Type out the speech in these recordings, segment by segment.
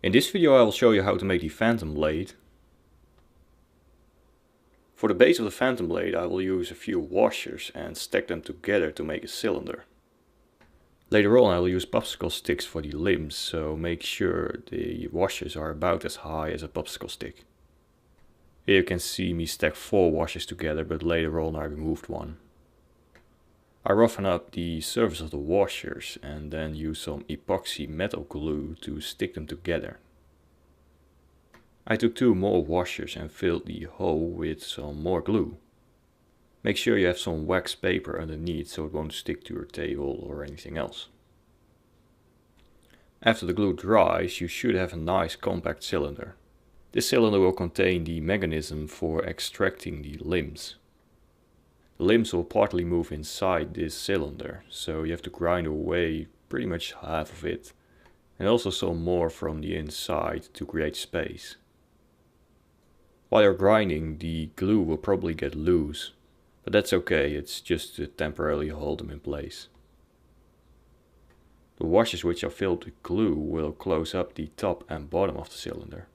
In this video I will show you how to make the phantom blade. For the base of the phantom blade I will use a few washers and stack them together to make a cylinder. Later on I will use popsicle sticks for the limbs, so make sure the washers are about as high as a popsicle stick. Here you can see me stack 4 washers together, but later on I removed one. I roughen up the surface of the washers and then use some epoxy metal glue to stick them together. I took 2 more washers and filled the hole with some more glue. Make sure you have some wax paper underneath so it won't stick to your table or anything else. After the glue dries, you should have a nice compact cylinder. This cylinder will contain the mechanism for extracting the limbs. The limbs will partly move inside this cylinder, so you have to grind away pretty much half of it, and also some more from the inside to create space. While you're grinding, the glue will probably get loose, but that's okay, it's just to temporarily hold them in place. The washers which are filled with glue will close up the top and bottom of the cylinder.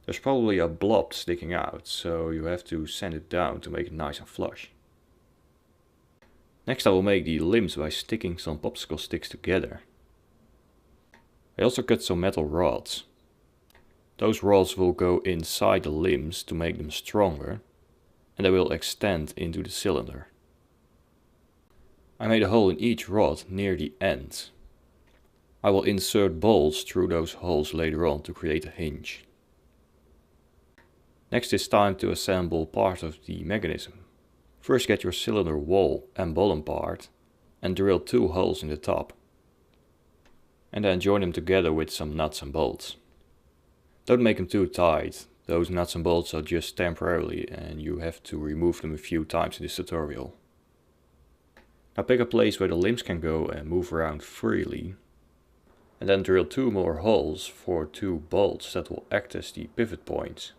There's probably a blob sticking out, so you have to sand it down to make it nice and flush. Next I will make the limbs by sticking some popsicle sticks together. I also cut some metal rods. Those rods will go inside the limbs to make them stronger, and they will extend into the cylinder. I made a hole in each rod near the end. I will insert bolts through those holes later on to create a hinge. Next it's time to assemble part of the mechanism. First get your cylinder wall and bottom part and drill 2 holes in the top. And then join them together with some nuts and bolts. Don't make them too tight, those nuts and bolts are just temporarily and you have to remove them a few times in this tutorial. Now pick a place where the limbs can go and move around freely. And then drill 2 more holes for 2 bolts that will act as the pivot points.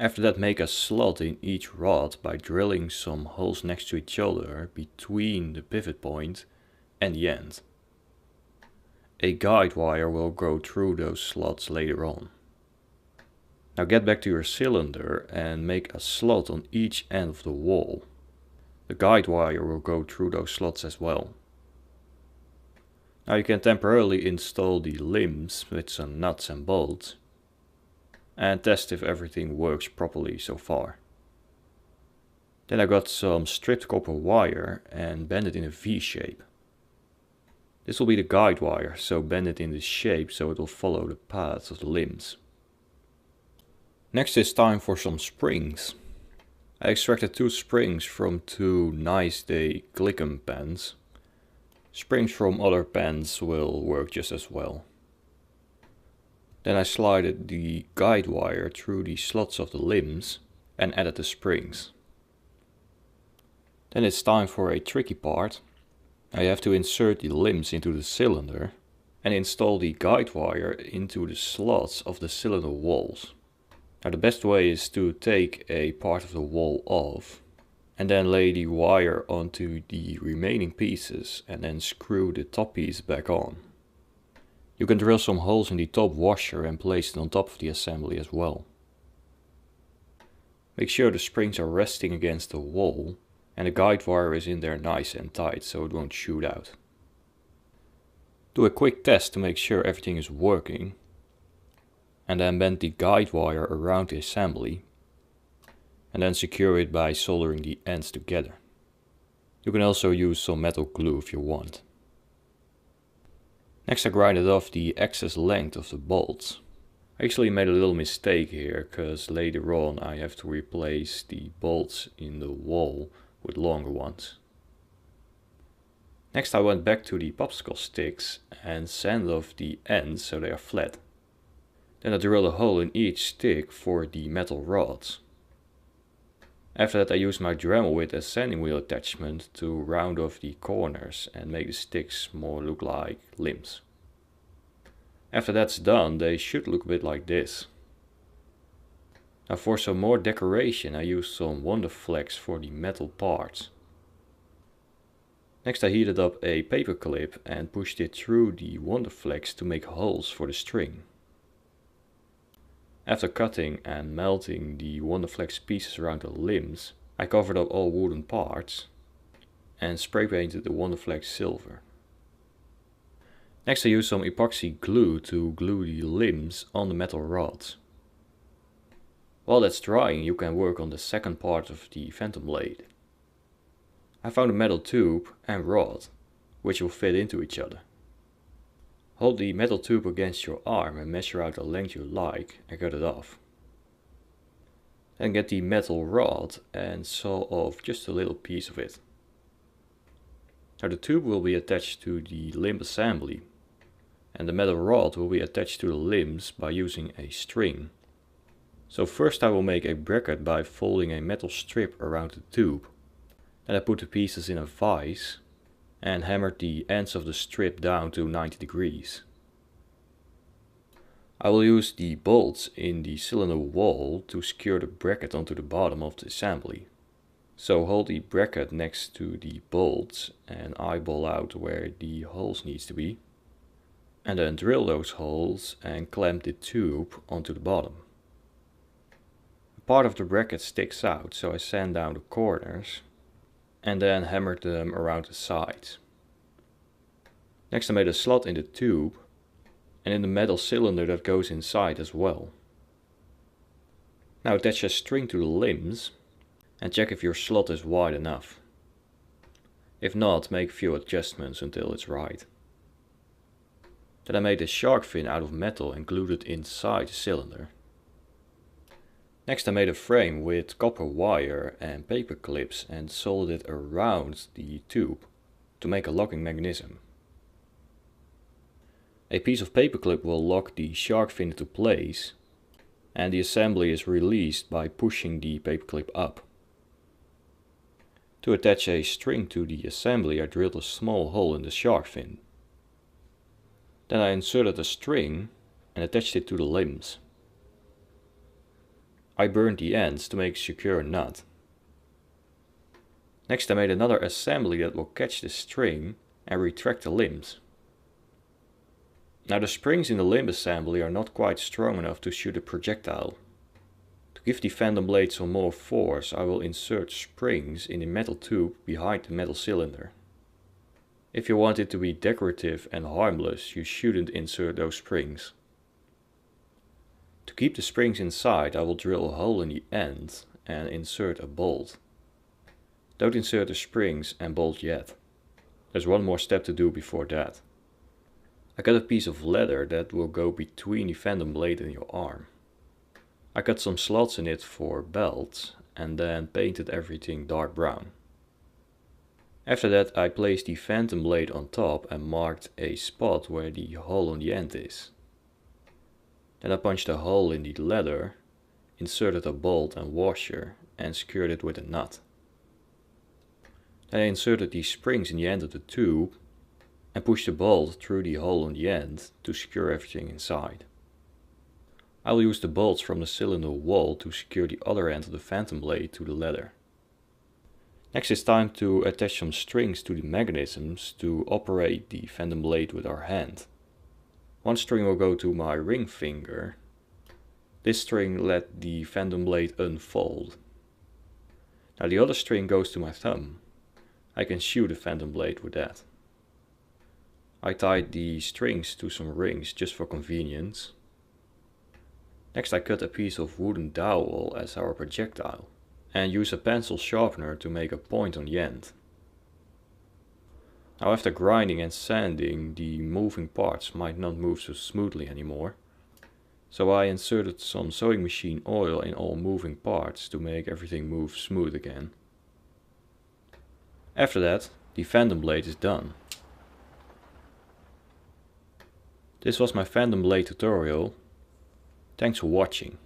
After that, make a slot in each rod by drilling some holes next to each other between the pivot point and the end. A guide wire will go through those slots later on. Now get back to your cylinder and make a slot on each end of the wall. The guide wire will go through those slots as well. Now you can temporarily install the limbs with some nuts and bolts and test if everything works properly so far. Then I got some stripped copper wire and bent it in a V shape. This will be the guide wire, so bend it in this shape so it will follow the paths of the limbs. Next it's time for some springs. I extracted 2 springs from 2 Nice Day Glickem pens. Springs from other pens will work just as well. Then I slided the guide wire through the slots of the limbs and added the springs. Then it's time for a tricky part. I have to insert the limbs into the cylinder and install the guide wire into the slots of the cylinder walls. Now the best way is to take a part of the wall off and then lay the wire onto the remaining pieces and then screw the top piece back on. You can drill some holes in the top washer and place it on top of the assembly as well. Make sure the springs are resting against the wall and the guide wire is in there nice and tight so it won't shoot out. Do a quick test to make sure everything is working. And then bend the guide wire around the assembly. And then secure it by soldering the ends together. You can also use some metal glue if you want. Next I grinded off the excess length of the bolts. I actually made a little mistake here, because later on I have to replace the bolts in the wall with longer ones. Next I went back to the popsicle sticks and sanded off the ends so they are flat. Then I drilled a hole in each stick for the metal rods. After that I used my Dremel with a sanding wheel attachment to round off the corners and make the sticks more look like limbs. After that's done, they should look a bit like this. Now for some more decoration I used some Wonder Flex for the metal parts. Next I heated up a paper clip and pushed it through the Wonderflex to make holes for the string. After cutting and melting the Wonderflex pieces around the limbs, I covered up all wooden parts and spray painted the Wonderflex silver. Next I used some epoxy glue to glue the limbs on the metal rods. While that's drying, you can work on the second part of the phantom blade. I found a metal tube and rod, which will fit into each other. Hold the metal tube against your arm and measure out the length you like and cut it off. Then get the metal rod and saw off just a little piece of it. Now the tube will be attached to the limb assembly, and the metal rod will be attached to the limbs by using a string. So first I will make a bracket by folding a metal strip around the tube. Then I put the pieces in a vise and hammered the ends of the strip down to 90 degrees. I will use the bolts in the cylinder wall to secure the bracket onto the bottom of the assembly. So hold the bracket next to the bolts and eyeball out where the holes needs to be. And then drill those holes and clamp the tube onto the bottom. Part of the bracket sticks out, so I sand down the corners and then hammered them around the sides. Next I made a slot in the tube and in the metal cylinder that goes inside as well. Now attach a string to the limbs and check if your slot is wide enough. If not, make a few adjustments until it's right. Then I made a shark fin out of metal and glued it inside the cylinder. Next I made a frame with copper wire and paper clips and soldered it around the tube to make a locking mechanism. A piece of paper clip will lock the shark fin into place and the assembly is released by pushing the paper clip up. To attach a string to the assembly I drilled a small hole in the shark fin. Then I inserted a string and attached it to the limbs. I burned the ends to make a secure knot. Next I made another assembly that will catch the string and retract the limbs. Now the springs in the limb assembly are not quite strong enough to shoot a projectile. To give the phantom blade some more force, I will insert springs in the metal tube behind the metal cylinder. If you want it to be decorative and harmless, you shouldn't insert those springs. To keep the springs inside, I will drill a hole in the end and insert a bolt. Don't insert the springs and bolt yet. There's one more step to do before that. I cut a piece of leather that will go between the phantom blade and your arm. I cut some slots in it for belts and then painted everything dark brown. After that I placed the phantom blade on top and marked a spot where the hole on the end is. Then I punched a hole in the leather, inserted a bolt and washer and secured it with a nut. Then I inserted the springs in the end of the tube and pushed the bolt through the hole on the end to secure everything inside. I will use the bolts from the cylinder wall to secure the other end of the phantom blade to the leather. Next it's time to attach some strings to the mechanisms to operate the phantom blade with our hand. One string will go to my ring finger. This string let the phantom blade unfold. Now the other string goes to my thumb. I can shoot the phantom blade with that. I tied the strings to some rings just for convenience. Next I cut a piece of wooden dowel as our projectile and use a pencil sharpener to make a point on the end. Now after grinding and sanding, the moving parts might not move so smoothly anymore. So I inserted some sewing machine oil in all moving parts to make everything move smooth again. After that, the phantom blade is done. This was my phantom blade tutorial. Thanks for watching.